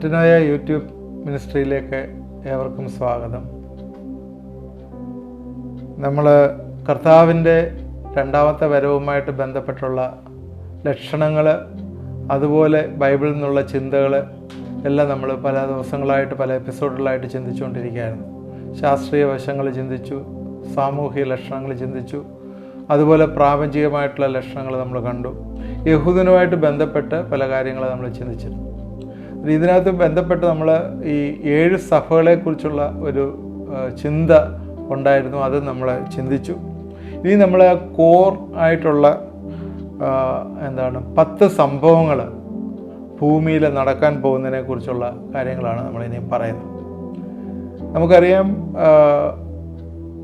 Metanoia YouTube മിനിസ്ട്രിയിലേക്ക് ഏവർക്കും സ്വാഗതം. നമ്മൾ കർത്താവിൻ്റെ രണ്ടാമത്തെ വരവുമായിട്ട് ബന്ധപ്പെട്ടുള്ള ലക്ഷണങ്ങൾ, അതുപോലെ ബൈബിളിൽ നിന്നുള്ള ചിന്തകൾ എല്ലാം നമ്മൾ പല ദിവസങ്ങളായിട്ട് പല എപ്പിസോഡുകളായിട്ട് ചിന്തിച്ചുകൊണ്ടിരിക്കുകയായിരുന്നു. ശാസ്ത്രീയ വശങ്ങൾ ചിന്തിച്ചു, സാമൂഹിക ലക്ഷണങ്ങൾ ചിന്തിച്ചു, അതുപോലെ പ്രാപഞ്ചികമായിട്ടുള്ള ലക്ഷണങ്ങൾ നമ്മൾ കണ്ടു. യഹൂദനുമായിട്ട് ബന്ധപ്പെട്ട് പല കാര്യങ്ങൾ നമ്മൾ ചിന്തിച്ചിരുന്നു. ഇതിനകത്ത് ബന്ധപ്പെട്ട് നമ്മൾ ഈ 7 സഭകളെക്കുറിച്ചുള്ള ഒരു ചിന്ത ഉണ്ടായിരുന്നു, അത് നമ്മൾ ചിന്തിച്ചു. ഇനി നമ്മൾ കോർ ആയിട്ടുള്ള 10 സംഭവങ്ങൾ ഭൂമിയിൽ നടക്കാൻ പോകുന്നതിനെ കുറിച്ചുള്ള കാര്യങ്ങളാണ് നമ്മളിനി പറയുന്നത്. നമുക്കറിയാം,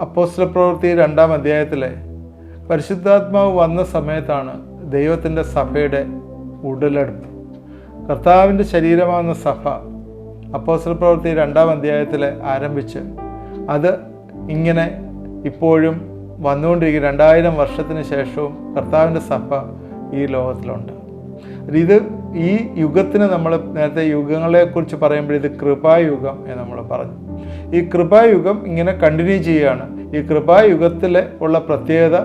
അപ്പോസ്തല പ്രവൃത്തി 2-ാം അധ്യായത്തിലെ പരിശുദ്ധാത്മാവ് വന്ന സമയത്താണ് ദൈവത്തിൻ്റെ സഭയുടെ ഉടലെടുപ്പ്. കർത്താവിൻ്റെ ശരീരമാകുന്ന സഭ അപ്പോസ്തല പ്രവൃത്തി 2-ാം അധ്യായത്തിൽ ആരംഭിച്ച് അത് ഇങ്ങനെ ഇപ്പോഴും വന്നുകൊണ്ടിരിക്കും. 2000 വർഷത്തിന് ശേഷവും കർത്താവിൻ്റെ സഭ ഈ ലോകത്തിലുണ്ട്. ഈ യുഗത്തിന് നമ്മൾ നേരത്തെ യുഗങ്ങളെക്കുറിച്ച് പറയുമ്പോൾ ഇത് കൃപായുഗം എന്ന് നമ്മൾ പറഞ്ഞു. ഈ കൃപായുഗം ഇങ്ങനെ കണ്ടിന്യൂ ചെയ്യുകയാണ്. ഈ കൃപായുഗത്തിൽ ഉള്ള പ്രത്യേകത,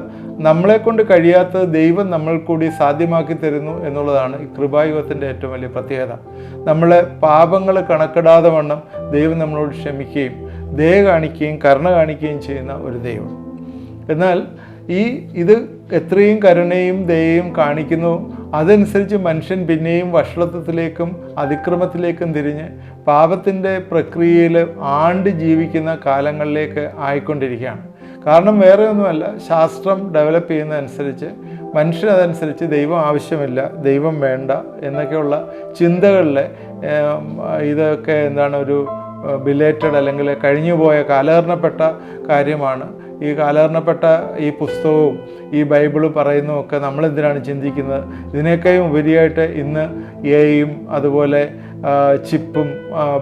നമ്മളെക്കൊണ്ട് കഴിയാത്തത് ദൈവം നമ്മൾ കൂടി സാധ്യമാക്കി തരുന്നു എന്നുള്ളതാണ് ഈ കൃപായുഗത്തിൻ്റെ ഏറ്റവും വലിയ പ്രത്യേകത. നമ്മളെ പാപങ്ങൾ കണക്കിടാതെ വണ്ണം ദൈവം നമ്മളോട് ക്ഷമിക്കുകയും ദയ കാണിക്കുകയും കരുണ കാണിക്കുകയും ചെയ്യുന്ന ഒരു ദൈവം. എന്നാൽ ഇത് എത്രയും കരുണയും ദയയും കാണിക്കുന്നു, അതനുസരിച്ച് മനുഷ്യൻ പിന്നെയും വഷളത്വത്തിലേക്കും അതിക്രമത്തിലേക്കും തിരിഞ്ഞ് പാപത്തിൻ്റെ പ്രക്രിയയിൽ ആണ്ട് ജീവിക്കുന്ന കാലങ്ങളിലേക്ക് ആയിക്കൊണ്ടിരിക്കുകയാണ്. കാരണം വേറെ ഒന്നുമല്ല, ശാസ്ത്രം ഡെവലപ്പ് ചെയ്യുന്നതനുസരിച്ച് മനുഷ്യനതനുസരിച്ച് ദൈവം ആവശ്യമില്ല, ദൈവം വേണ്ട എന്നൊക്കെയുള്ള ചിന്തകളിൽ ഇതൊക്കെ ഒരു ബിലേറ്റഡ് അല്ലെങ്കിൽ കഴിഞ്ഞുപോയ കാലഹരണപ്പെട്ട കാര്യമാണ്. ഈ കാലഹരണപ്പെട്ട ഈ പുസ്തകവും ഈ ബൈബിള് പറയുന്നതൊക്കെ നമ്മളെന്തിനാണ് ചിന്തിക്കുന്നത്? ഇതിനേക്കാളും ഉപരിയായിട്ട് ഇന്ന് എഐയും അതുപോലെ ചിപ്പും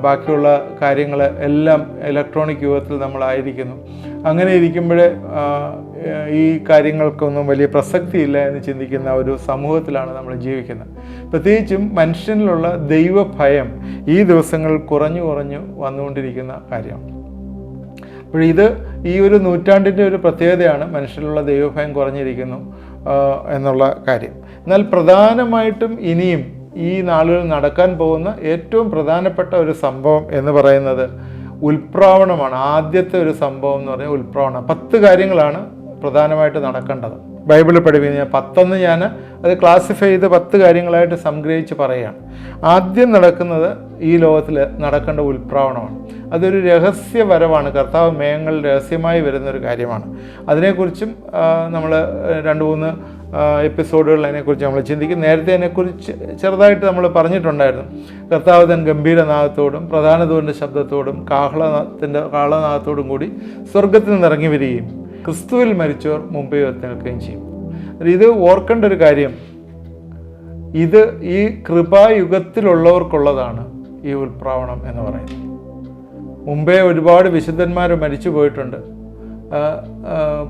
ബാക്കിയുള്ള കാര്യങ്ങൾ എല്ലാം ഇലക്ട്രോണിക് യുഗത്തിൽ നമ്മളായിരിക്കുന്നു. അങ്ങനെ ഇരിക്കുമ്പോൾ ഈ കാര്യങ്ങൾക്കൊന്നും വലിയ പ്രസക്തിയില്ല എന്ന് ചിന്തിക്കുന്ന ഒരു സമൂഹത്തിലാണ് നമ്മൾ ജീവിക്കുന്നത്. പ്രത്യേകിച്ചും മനുഷ്യനിലുള്ള ദൈവഭയം ഈ ദിവസങ്ങൾ കുറഞ്ഞു വന്നുകൊണ്ടിരിക്കുന്ന കാര്യമാണ്. അപ്പോൾ ഈ ഒരു നൂറ്റാണ്ടിൻ്റെ ഒരു പ്രത്യേകതയാണ് മനുഷ്യനിലുള്ള ദൈവഭയം കുറഞ്ഞിരിക്കുന്നു എന്നുള്ള കാര്യം. എന്നാൽ പ്രധാനമായിട്ടും ഇനിയും ഈ നാളുകളിൽ നടക്കാൻ പോകുന്ന ഏറ്റവും പ്രധാനപ്പെട്ട ഒരു സംഭവം എന്ന് പറയുന്നത് ഉൽപ്രാവണമാണ്. ആദ്യത്തെ ഒരു സംഭവം എന്ന് പറഞ്ഞാൽ ഉൽപ്രാവണം. 10 കാര്യങ്ങളാണ് പ്രധാനമായിട്ട് നടക്കേണ്ടത്. ബൈബിളിൽ പഠിപ്പിക്കുന്ന 10 ഞാൻ അത് ക്ലാസിഫൈ ചെയ്ത് 10 കാര്യങ്ങളായിട്ട് സംഗ്രഹിച്ച് പറയുകയാണ്. ആദ്യം നടക്കുന്നത് ഈ ലോകത്തിൽ നടക്കേണ്ട ഉൽപ്രാവണമാണ്. അതൊരു രഹസ്യ വരവാണ്. കർത്താവ് മേഘങ്ങളിൽ രഹസ്യമായി വരുന്നൊരു കാര്യമാണ്. അതിനെക്കുറിച്ചും നമ്മൾ 2-3 എപ്പിസോഡുകളിൽ അതിനെക്കുറിച്ച് നമ്മൾ ചിന്തിക്കും. നേരത്തെ അതിനെക്കുറിച്ച് ചെറുതായിട്ട് നമ്മൾ പറഞ്ഞിട്ടുണ്ടായിരുന്നു. കർത്താവ് തൻ ഗംഭീരനാദത്തോടും പ്രധാന ദൂതൻ്റെ ശബ്ദത്തോടും കാഹളനാദത്തോടും കൂടി സ്വർഗത്തിൽ നിന്ന് ഇറങ്ങി വരികയും ക്രിസ്തുവിൽ മരിച്ചവർ മുമ്പേ നിൽക്കുകയും ചെയ്യും. ഇത് ഓർക്കേണ്ട ഒരു കാര്യം, ഈ കൃപായുഗത്തിലുള്ളവർക്കുള്ളതാണ് ഈ ഉൽപ്രാവണം എന്ന് പറയുന്നത്. മുമ്പേ ഒരുപാട് വിശുദ്ധന്മാർ മരിച്ചു പോയിട്ടുണ്ട്.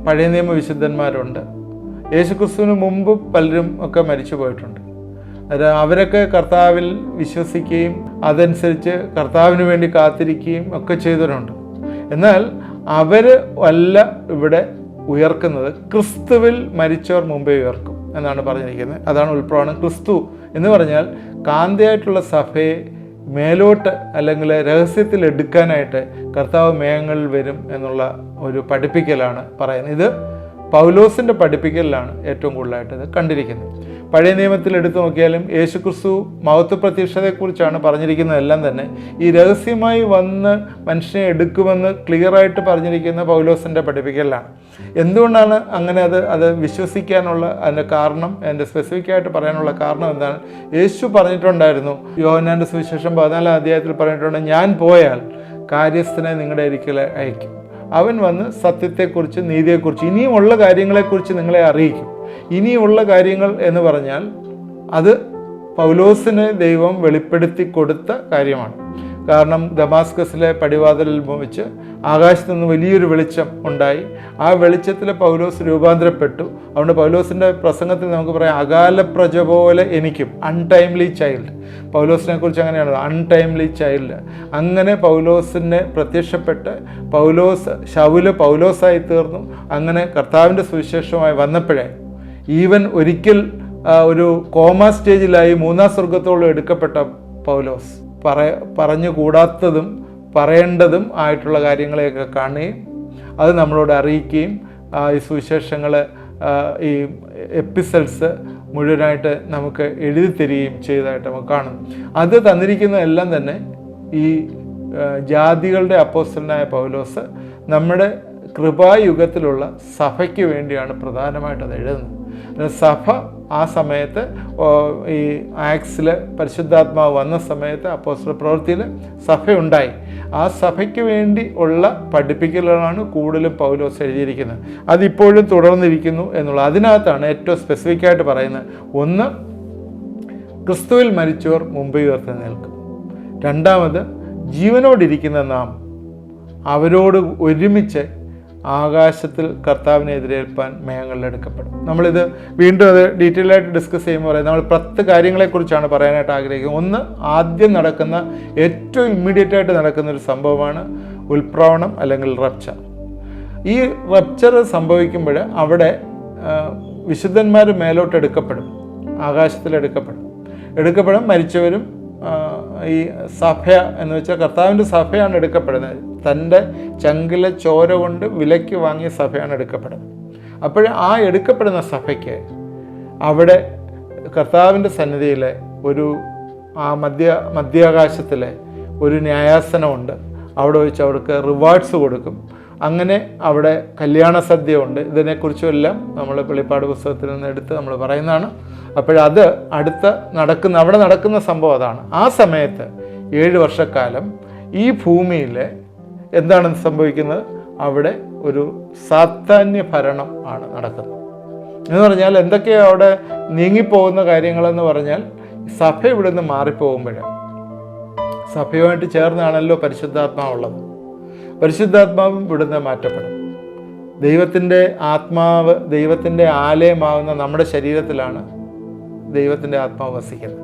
പഴയ നിയമ വിശുദ്ധന്മാരുണ്ട്. യേശുക്രിസ്തുവിന് മുമ്പ് പലരും ഒക്കെ മരിച്ചു പോയിട്ടുണ്ട്. അവരൊക്കെ കർത്താവിൽ വിശ്വസിക്കുകയും അതനുസരിച്ച് കർത്താവിന് വേണ്ടി കാത്തിരിക്കുകയും ഒക്കെ ചെയ്തവരുണ്ട്. എന്നാൽ അവർ അല്ല ഇവിടെ ഉയർക്കുന്നത്, ക്രിസ്തുവിൽ മരിച്ചവർ മുമ്പേ ഉയർക്കും എന്നാണ് പറഞ്ഞിരിക്കുന്നത്. അതാണ് ഉൽപ്രാവണം. ക്രിസ്തു എന്ന് പറഞ്ഞാൽ കാന്തയായിട്ടുള്ള സഭയെ മേലോട്ട് അല്ലെങ്കിൽ രഹസ്യത്തിൽ എടുക്കാനായിട്ട് കർത്താവ് മേഘങ്ങളിൽ വരും എന്നുള്ള ഒരു പഠിപ്പിക്കലാണ് പറയുന്നത്. ഇത് പൗലോസിൻ്റെ പഠിപ്പിക്കലിലാണ് ഏറ്റവും കൂടുതലായിട്ട് ഇത് കണ്ടിരിക്കുന്നത്. പഴയ നിയമത്തിൽ എടുത്തു നോക്കിയാലും യേശുക്രിസ്തു മഹത്വ പ്രത്യക്ഷതയെക്കുറിച്ചാണ് പറഞ്ഞിരിക്കുന്നതെല്ലാം തന്നെ ഈ രഹസ്യമായി വന്ന് മനുഷ്യനെ എടുക്കുമെന്ന് ക്ലിയറായിട്ട് പറഞ്ഞിരിക്കുന്ന പൗലോസിൻ്റെ പഠിപ്പിക്കലിലാണ്. എന്തുകൊണ്ടാണ് അങ്ങനെ അത് വിശ്വസിക്കാനുള്ള അതിൻ്റെ കാരണം, എൻ്റെ സ്പെസിഫിക്കായിട്ട് പറയാനുള്ള കാരണം എന്താണ്? യേശു പറഞ്ഞിട്ടുണ്ടായിരുന്നു, യോഹന്നാൻ്റെ സുവിശേഷം 14-ാം അധ്യായത്തിൽ പറഞ്ഞിട്ടുണ്ട്, ഞാൻ പോയാൽ കാര്യസ്ഥനെ നിങ്ങളുടെ അരികിൽ അയക്കും. അവൻ വന്ന് സത്യത്തെക്കുറിച്ച് നീതിയെക്കുറിച്ച് ഇനിയുമുള്ള കാര്യങ്ങളെക്കുറിച്ച് നിങ്ങളെ അറിയിക്കും. ഇനിയുള്ള കാര്യങ്ങൾ എന്ന് പറഞ്ഞാൽ അത് പൗലോസിന് ദൈവം വെളിപ്പെടുത്തി കൊടുത്ത കാര്യമാണ്. കാരണം ദമാസ്കസിലെ പടിവാതിലിൽ വെച്ച് ആകാശത്തു നിന്ന് വലിയൊരു വെളിച്ചം ഉണ്ടായി. ആ വെളിച്ചത്തിൽ പൗലോസ് രൂപാന്തരപ്പെട്ടു. അതുകൊണ്ട് പൗലോസിൻ്റെ പ്രസംഗത്തിൽ നമുക്ക് പറയാം, അകാല പ്രജ പോലെ എനിക്കും, അൺടൈംലി ചൈൽഡ്. പൗലോസിനെ കുറിച്ച് അങ്ങനെയാണ്, അൺടൈംലി ചൈൽഡ്. അങ്ങനെ പൗലോസിനെ പ്രത്യക്ഷപ്പെട്ട് ശൗല് പൗലോസായി തീർന്നു. അങ്ങനെ കർത്താവിൻ്റെ സുവിശേഷമായി വന്നപ്പോഴേ ഈവൻ ഒരിക്കൽ ഒരു കോമ സ്റ്റേജിലായി 3-ാം സ്വർഗത്തോളം എടുക്കപ്പെട്ട പൗലോസ് പറഞ്ഞുകൂടാത്തതും പറയേണ്ടതും ആയിട്ടുള്ള കാര്യങ്ങളെയൊക്കെ കാണുകയും അത് നമ്മളോട് അറിയിക്കുകയും ഈ സുവിശേഷങ്ങൾ, ഈ എപ്പിസോഡ്സ് മുഴുവനായിട്ട് നമുക്ക് എഴുതി തരികയും ചെയ്തതായിട്ട് നമുക്ക് കാണുന്നു. അത് തന്നിരിക്കുന്നതെല്ലാം തന്നെ ഈ ജാതികളുടെ അപ്പോസ്തലനായ പൗലോസ് നമ്മുടെ കൃപായുഗത്തിലുള്ള സഭയ്ക്ക് വേണ്ടിയാണ് പ്രധാനമായിട്ട് അത് എഴുതുന്നത്. സഭ ആ സമയത്ത് ഈ ആക്സിൽ പരിശുദ്ധാത്മാവ് വന്ന സമയത്ത് അപ്പോസ്തല പ്രവൃത്തിയിൽ സഭയുണ്ടായി. ആ സഭയ്ക്ക് വേണ്ടി ഉള്ള പഠിപ്പിക്കലുകളാണ് കൂടുതലും പൗലോസ് എഴുതിയിരിക്കുന്നത്. അതിപ്പോഴും തുടർന്നിരിക്കുന്നു എന്നുള്ളത്. അതിനകത്താണ് ഏറ്റവും സ്പെസിഫിക്കായിട്ട് പറയുന്നത്. ഒന്ന്, ക്രിസ്തുവിൽ മരിച്ചവർ മുമ്പ് ഉയർത്തെഴുന്നേൽക്കും. രണ്ടാമത്, ജീവനോടിരിക്കുന്ന നാം അവരോട് ഒരുമിച്ച് ആകാശത്തിൽ കർത്താവിനെ എതിരേൽപ്പാൻ മേഘങ്ങളിൽ എടുക്കപ്പെടും. നമ്മളിത് വീണ്ടും അത് ഡീറ്റെയിൽ ആയിട്ട് ഡിസ്കസ് ചെയ്യുമ്പോൾ പറയും, നമ്മൾ 10 കാര്യങ്ങളെക്കുറിച്ചാണ് പറയാനായിട്ട് ആഗ്രഹിക്കുന്നത്. ഒന്ന്, ആദ്യം നടക്കുന്ന ഏറ്റവും ഇമ്മീഡിയറ്റ് ആയിട്ട് നടക്കുന്ന ഒരു സംഭവമാണ് ഉൽപ്രവണം അല്ലെങ്കിൽ റപ്ചർ. ഈ റപ്ചർ സംഭവിക്കുമ്പോൾ അവിടെ വിശുദ്ധന്മാർ മേലോട്ട് എടുക്കപ്പെടും, ആകാശത്തിൽ എടുക്കപ്പെടും. മരിച്ചവരും ഈ സഭ എന്ന് വെച്ചാൽ കർത്താവിൻ്റെ സഭയാണ് എടുക്കപ്പെടുന്നത്. തൻ്റെ ചങ്കിലെ ചോര കൊണ്ട് വിലയ്ക്ക് വാങ്ങിയ സഭയാണ് എടുക്കപ്പെടുന്നത്. അപ്പോൾ ആ എടുക്കപ്പെടുന്ന സഭയ്ക്ക് അവിടെ കർത്താവിൻ്റെ സന്നിധിയിലെ ഒരു മധ്യാകാശത്തിലെ ഒരു ന്യായാസനമുണ്ട്. അവിടെ വെച്ച് അവർക്ക് റിവാർഡ്സ് കൊടുക്കും. അങ്ങനെ അവിടെ കല്യാണ സദ്യ ഉണ്ട്. ഇതിനെക്കുറിച്ചുമെല്ലാം നമ്മൾ വെളിപ്പാട് പുസ്തകത്തിൽ നിന്ന് എടുത്ത് നമ്മൾ പറയുന്നതാണ്. അപ്പോഴത് അവിടെ നടക്കുന്ന സംഭവം അതാണ്. ആ സമയത്ത് 7 വർഷക്കാലം ഈ ഭൂമിയിൽ എന്താണ് സംഭവിക്കുന്നത്? അവിടെ ഒരു സാത്താന്യ ഭരണം ആണ് നടക്കുന്നത്. എന്ന് പറഞ്ഞാൽ എന്തൊക്കെയാണ് അവിടെ നീങ്ങിപ്പോകുന്ന കാര്യങ്ങളെന്ന് പറഞ്ഞാൽ, സഭ ഇവിടെ നിന്ന് മാറിപ്പോകുമ്പോഴാണ്, സഭയുമായിട്ട് ചേർന്നാണല്ലോ പരിശുദ്ധാത്മാവുള്ളത്. പരിശുദ്ധാത്മാവും ഇവിടുന്ന് മാറ്റപ്പെടും. ദൈവത്തിൻ്റെ ആത്മാവ്, ദൈവത്തിൻ്റെ ആലയമാകുന്ന നമ്മുടെ ശരീരത്തിലാണ് ദൈവത്തിൻ്റെ ആത്മാവ് വസിക്കുന്നത്.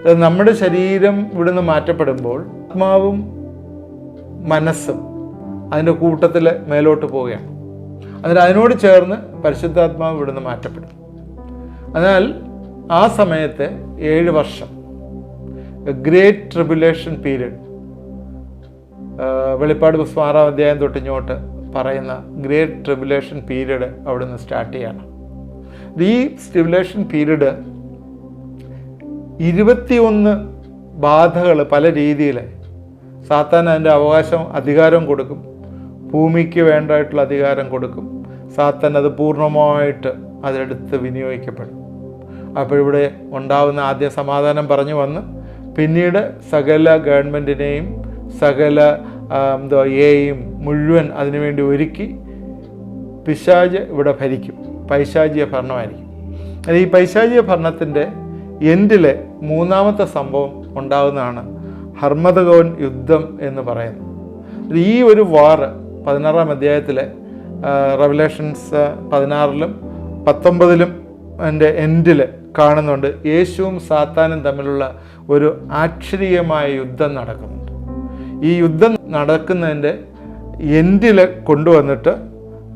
അത് നമ്മുടെ ശരീരം ഇവിടുന്ന് മാറ്റപ്പെടുമ്പോൾ ആത്മാവും മനസ്സും അതിൻ്റെ കൂട്ടത്തിൽ മേലോട്ട് പോവുകയാണ്. അതിനോട് ചേർന്ന് പരിശുദ്ധാത്മാവ് ഇവിടുന്ന് മാറ്റപ്പെടും. അതിനാൽ ആ സമയത്ത് 7 വർഷം ഗ്രേറ്റ് ട്രിബുലേഷൻ പീരീഡ്, വെളിപ്പാട് പുസ്തകം 6-ാം അധ്യായം തൊട്ടിങ്ങോട്ട് പറയുന്ന ഗ്രേറ്റ് ട്രിബുലേഷൻ പീരീഡ് അവിടുന്ന് സ്റ്റാർട്ട് ചെയ്യണം. ഈ ട്രിബുലേഷൻ പീരീഡ് 21 ബാധകൾ പല രീതിയിൽ സാത്താൻ അതിൻ്റെ അധികാരം കൊടുക്കും. ഭൂമിക്ക് വേണ്ടതായിട്ടുള്ള അധികാരം കൊടുക്കും. സാത്താൻ അത് പൂർണ്ണമായിട്ട് അതെടുത്ത് വിനിയോഗിക്കപ്പെടും. അപ്പോഴിവിടെ ഉണ്ടാകുന്ന ആദ്യ സമാധാനം പറഞ്ഞു വന്ന് പിന്നീട് സകല ഗവൺമെൻറ്റിനെയും സകല ഏയും മുഴുവൻ അതിനുവേണ്ടി ഒരുക്കി പിശാച് ഇവിടെ ഭരിക്കും. പൈശാചിക ഭരണമായിരിക്കും. അത് ഈ പൈശാചിക ഭരണത്തിൻ്റെ എൻഡിലെ 3-ാമത്തെ സംഭവം ഉണ്ടാകുന്നതാണ് ഹർമദഗോൻ യുദ്ധം എന്ന് പറയുന്നത്. ഈ ഒരു വാറ് 16-ാം അധ്യായത്തിലെ റെവലേഷൻസ് 16-ലും 19-ലും എൻ്റെ എൻഡിൽ കാണുന്നുണ്ട്. യേശുവും സാത്താനും തമ്മിലുള്ള ഒരു ആക്ഷരികമായ യുദ്ധം നടക്കുന്നുണ്ട്. ഈ യുദ്ധം നടക്കുന്നതിൻ്റെ എൻഡിൽ കൊണ്ടുവന്നിട്ട്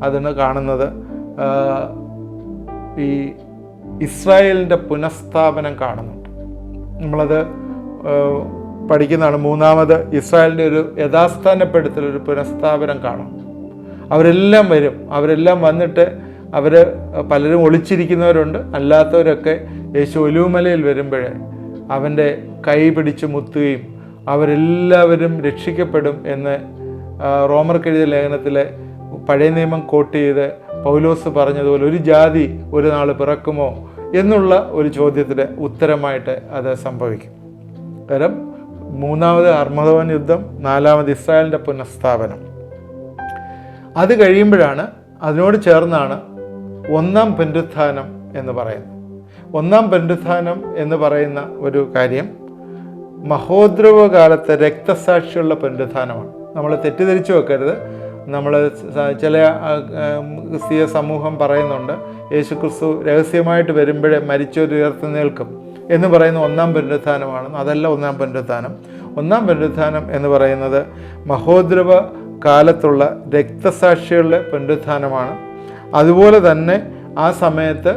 അതിന് കാണുന്നത് ഈ ഇസ്രായേലിൻ്റെ പുനഃസ്ഥാപനം കാണുന്നുണ്ട്. നമ്മളത് പഠിക്കുന്നതാണ്. 3-ാമത് ഇസ്രായേലിൻ്റെ ഒരു യഥാസ്ഥാനപ്പെടുത്തലൊരു പുനഃസ്ഥാപനം കാണും. അവരെല്ലാം വരും. അവരെല്ലാം വന്നിട്ട് പലരും ഒളിച്ചിരിക്കുന്നവരുണ്ട്. അല്ലാത്തവരൊക്കെ യേശു ഒലിവുമലയിൽ വരുമ്പോഴേ അവൻ്റെ കൈ പിടിച്ച് മുത്തുകയും അവരെല്ലാവരും രക്ഷിക്കപ്പെടും എന്ന് റോമർക്കെഴുതിയ ലേഖനത്തിലെ പഴയ നിയമം കോട്ട് ചെയ്ത് പൗലോസ് പറഞ്ഞതുപോലെ ഒരു ജാതി ഒരു നാൾ പിറക്കുമോ എന്നുള്ള ഒരു ചോദ്യത്തിന് ഉത്തരമായിട്ട് അത് സംഭവിക്കും. കാരണം 3-ാമത് ഹർമദോൻ യുദ്ധം, 4-ാമത് ഇസ്രായേലിൻ്റെ പുനഃസ്ഥാപനം. അത് കഴിയുമ്പോഴാണ്, അതിനോട് ചേർന്നാണ് 1-ാം പുനരുത്ഥാനം എന്ന് പറയുന്നത്. 1-ാം പുനരുത്ഥാനം എന്ന് പറയുന്ന ഒരു കാര്യം മഹോദ്രവകാലത്തെ രക്തസാക്ഷികളുടെ പുനരുത്ഥാനമാണ്. നമ്മൾ തെറ്റിദ്ധരിച്ചു വെക്കരുത്. നമ്മൾ ചില ക്രിസ്തീയ സമൂഹം പറയുന്നുണ്ട് യേശുക്രിസ്തു രഹസ്യമായിട്ട് വരുമ്പോഴേ മരിച്ചവർ ഉയർത്തെഴുന്നേൽക്കും എന്ന് പറയുന്ന ഒന്നാം പുനരുത്ഥാനമാണ്. അതല്ല ഒന്നാം പുനരുത്ഥാനം. ഒന്നാം പുനരുത്ഥാനം എന്ന് പറയുന്നത് മഹോദ്രവ കാലത്തുള്ള രക്തസാക്ഷികളുടെ പുനരുത്ഥാനമാണ്. അതുപോലെ തന്നെ ആ സമയത്ത്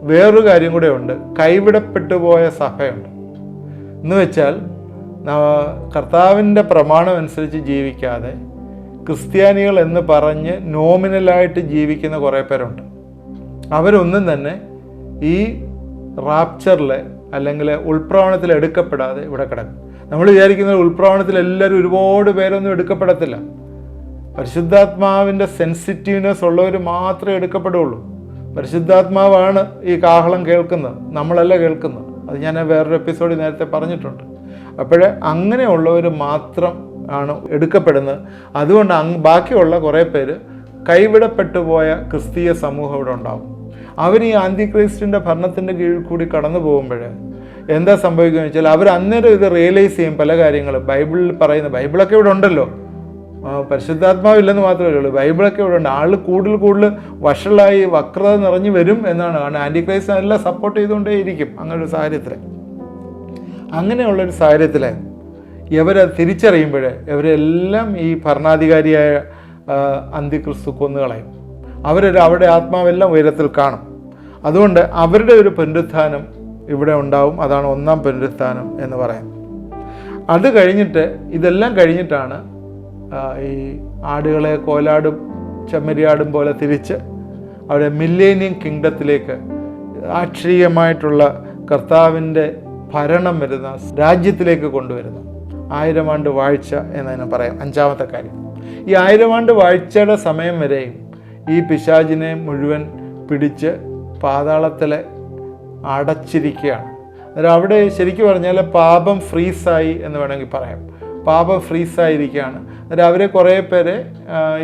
വേറൊരു കാര്യം കൂടെ ഉണ്ട്, കൈവിടപ്പെട്ടു പോയ സഭയുണ്ട്. എന്ന് വെച്ചാൽ കർത്താവിൻ്റെ പ്രമാണം അനുസരിച്ച് ജീവിക്കാതെ ക്രിസ്ത്യാനികൾ എന്ന് പറഞ്ഞ് നോമിനലായിട്ട് ജീവിക്കുന്ന കുറേ പേരുണ്ട്. അവരൊന്നും തന്നെ ഈ റാപ്ചറിൽ അല്ലെങ്കിൽ ഉൾപ്രവണത്തിൽ എടുക്കപ്പെടാതെ ഇവിടെ കിടക്കും. നമ്മൾ വിചാരിക്കുന്നത് ഉൾപ്രവണത്തിൽ എല്ലാവരും ഒരുപാട് പേരൊന്നും എടുക്കപ്പെടത്തില്ല. പരിശുദ്ധാത്മാവിൻ്റെ സെൻസിറ്റീവ്നെസ് ഉള്ളവർ മാത്രമേ എടുക്കപ്പെടുകയുള്ളൂ. പരിശുദ്ധാത്മാവാണ് ഈ കാഹളം കേൾക്കുന്നത്, നമ്മളല്ല കേൾക്കുന്നത്. അത് ഞാൻ വേറൊരു എപ്പിസോഡിൽ നേരത്തെ പറഞ്ഞിട്ടുണ്ട്. അപ്പോഴേ അങ്ങനെയുള്ളവർ മാത്രം ആണ് എടുക്കപ്പെടുന്നത്. അതുകൊണ്ട് ബാക്കിയുള്ള കുറേ പേര് കൈവിടപ്പെട്ടു പോയ ക്രിസ്തീയ സമൂഹം ഇവിടെ ഉണ്ടാകും. അവർ ഈ ആന്റിക്രൈസ്റ്റിൻ്റെ ഭരണത്തിൻ്റെ കീഴിൽ കൂടി കടന്നു പോകുമ്പോൾ എന്താ സംഭവിക്കുകയെന്ന് വെച്ചാൽ അവർ അന്നേരം ഇത് റിയലൈസ് ചെയ്യും. പല കാര്യങ്ങളും ബൈബിളിൽ പറയുന്ന, ബൈബിളൊക്കെ ഇവിടെ ഉണ്ടല്ലോ, പരിശുദ്ധാത്മാവില്ലെന്ന് മാത്രമേ ഉള്ളൂ, ബൈബിളൊക്കെ ഇവിടെ ഉണ്ട്. ആൾ കൂടുതൽ വഷളായി വക്രത നിറഞ്ഞു വരും എന്നാണ്. കാരണം ആൻറ്റിക്രൈസ്റ്റ് എല്ലാം സപ്പോർട്ട് ചെയ്തുകൊണ്ടേ ഇരിക്കും. അങ്ങനൊരു സാഹചര്യത്തിൽ, അങ്ങനെയുള്ളൊരു സാഹചര്യത്തിൽ ഇവരത് തിരിച്ചറിയുമ്പോൾ ഇവരെല്ലാം ഈ ഭരണാധികാരിയായ അന്തിക്രിസ്തു കൊന്നുകളയും. അവരുടെ ആത്മാവെല്ലാം ഉയരത്തിൽ കാണും. അതുകൊണ്ട് അവരുടെ ഒരു പുനരുത്ഥാനം ഇവിടെ ഉണ്ടാവും. അതാണ് ഒന്നാം പുനരുത്ഥാനം എന്ന് പറയുന്നത്. അത് കഴിഞ്ഞിട്ട്, ഇതെല്ലാം കഴിഞ്ഞിട്ടാണ് ഈ ആടുകളെ കോലാടും ചെമ്മരിയാടും പോലെ തിരിച്ച് അവിടെ മില്ലേനിയം കിങ്ഡത്തിലേക്ക് ആക്ഷരീയമായിട്ടുള്ള കർത്താവിൻ്റെ ഭരണം വരുന്ന രാജ്യത്തിലേക്ക് കൊണ്ടുവരുന്നു. 1000 ആണ്ട് വാഴ്ച എന്നതിനെ പറയാം. 5-ാമത്തെ കാര്യം, ഈ 1000 ആണ്ട് വാഴ്ചയുടെ സമയം വരെയും ഈ പിശാചിനെ മുഴുവൻ പിടിച്ച് പാതാളത്തിലെ അടച്ചിരിക്കുകയാണ്. അന്നേരം അവിടെ ശരിക്കും പറഞ്ഞാൽ പാപം ഫ്രീസായി എന്ന് വേണമെങ്കിൽ പറയാം. പാപം ഫ്രീസായിരിക്കുകയാണ്. അന്നേരം അവരെ കുറേ പേരെ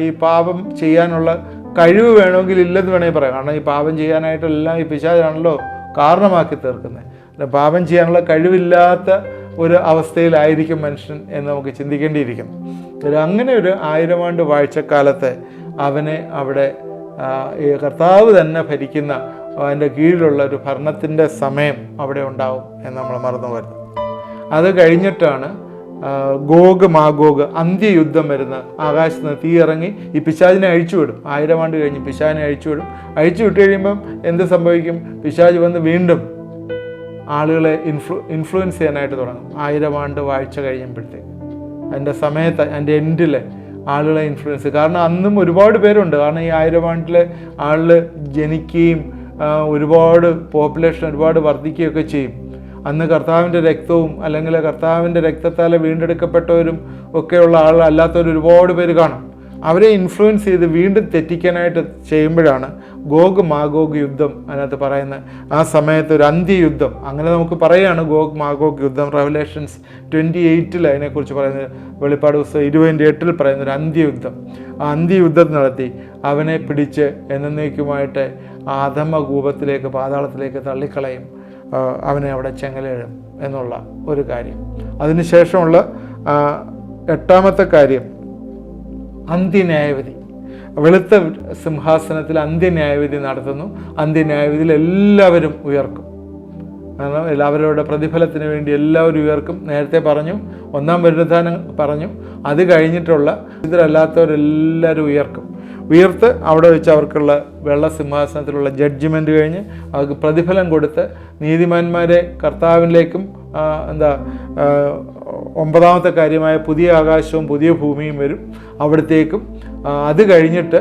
ഈ പാപം ചെയ്യാനുള്ള കഴിവ് വേണമെങ്കിൽ ഇല്ലെന്ന് വേണമെങ്കിൽ പറയാം. കാരണം ഈ പാപം ചെയ്യാനായിട്ടെല്ലാം ഈ പിശാചാണല്ലോ കാരണമാക്കി തീർക്കുന്നത്. പാപം ചെയ്യാനുള്ള കഴിവില്ലാത്ത ഒരു അവസ്ഥയിലായിരിക്കും മനുഷ്യൻ എന്ന് നമുക്ക് ചിന്തിക്കേണ്ടിയിരിക്കുന്നു. അങ്ങനെ ഒരു 1000 ആണ്ട് വാഴ്ചക്കാലത്തെ അവനെ അവിടെ ഈ കർത്താവ് തന്നെ ഭരിക്കുന്ന അതിൻ്റെ കീഴിലുള്ള ഒരു ഭരണത്തിൻ്റെ സമയം അവിടെ ഉണ്ടാവും എന്ന് നമ്മൾ മറന്നു വരുന്നത്. അത് കഴിഞ്ഞിട്ടാണ് ഗോഗ് മാഗോഗ് അന്ത്യയുദ്ധം വരുന്ന. ആകാശത്ത് നിന്ന് തീ ഇറങ്ങി ഈ പിശാചിനെ അഴിച്ചുവിടും. 1000 ആണ്ട് കഴിഞ്ഞ് പിശാചിനെ അഴിച്ചുവിടും. അഴിച്ചുവിട്ട് കഴിയുമ്പം എന്ത് സംഭവിക്കും? പിശാച് വന്ന് വീണ്ടും ആളുകളെ ഇൻഫ്ലുവൻസ് ചെയ്യാനായിട്ട് തുടങ്ങും. 1000 ആണ്ട് വാഴ്ച കഴിയുമ്പോഴത്തേക്ക് അതിൻ്റെ സമയത്ത്, അതിൻ്റെ എൻഡിൽ ആളുകളെ ഇൻഫ്ലുവൻസ്. കാരണം അന്നും ഒരുപാട് പേരുണ്ട്. കാരണം ഈ 1000 ആണ്ടിലെ ആളുകൾ ജനിക്കുകയും ഒരുപാട് പോപ്പുലേഷൻ ഒരുപാട് വർദ്ധിക്കുകയൊക്കെ ചെയ്യും. അന്ന് കർത്താവിൻ്റെ രക്തവും അല്ലെങ്കിൽ കർത്താവിൻ്റെ രക്തത്താൽ വീണ്ടെടുക്കപ്പെട്ടവരും ഒക്കെയുള്ള അല്ലാത്തവർ ഒരുപാട് പേര് കാണും. അവരെ ഇൻഫ്ലുവൻസ് ചെയ്ത് വീണ്ടും തെറ്റിക്കാനായിട്ട് ചെയ്യുമ്പോഴാണ് ഗോഗ് മാഗോഗ് യുദ്ധം അതിനകത്ത് പറയുന്നത്. ആ സമയത്ത് ഒരു അന്ത്യയുദ്ധം അങ്ങനെ നമുക്ക് പറയുകയാണ്. ഗോഗ് മാഗോഗ് യുദ്ധം റെവലേഷൻസ് 28 അതിനെക്കുറിച്ച് പറയുന്നത്. വെളിപ്പാട് പുസ്തകം 20:8 പറയുന്ന ഒരു അന്ത്യയുദ്ധം. ആ അന്ത്യയുദ്ധം നടത്തി അവനെ പിടിച്ച് എന്നേക്കുമായിട്ട് അധമകൂപത്തിലേക്ക് പാതാളത്തിലേക്ക് തള്ളിക്കളയും. അവനെ അവിടെ ചെങ്ങലയിടും എന്നുള്ള ഒരു കാര്യം. അതിനുശേഷമുള്ള 8-ാമത്തെ കാര്യം അന്ത്യന്യായവിധി. വെളുത്ത സിംഹാസനത്തിൽ അന്ത്യന്യായവിധി നടത്തുന്നു. അന്ത്യന്യായവിധിയിൽ എല്ലാവരും ഉയർക്കും. കാരണം എല്ലാവരുടെ പ്രതിഫലത്തിന് വേണ്ടി എല്ലാവരും ഉയർക്കും. നേരത്തെ പറഞ്ഞു, ഒന്നാം പുനരുത്ഥാനം പറഞ്ഞു. അത് കഴിഞ്ഞിട്ടുള്ള ഇതിലല്ലാത്തവരെല്ലാവരും ഉയർക്കും. ഉയർത്ത് അവിടെ വെച്ച് അവർക്കുള്ള വെള്ള സിംഹാസനത്തിലുള്ള ജഡ്ജ്മെൻറ്റ് കഴിഞ്ഞ് അവർക്ക് പ്രതിഫലം കൊടുത്ത് നീതിമാന്മാരെ കർത്താവിലേക്കും 9-ാമത്തെ കാര്യമായ പുതിയ ആകാശവും പുതിയ ഭൂമിയും വരും അവിടത്തേക്കും. അത് കഴിഞ്ഞിട്ട്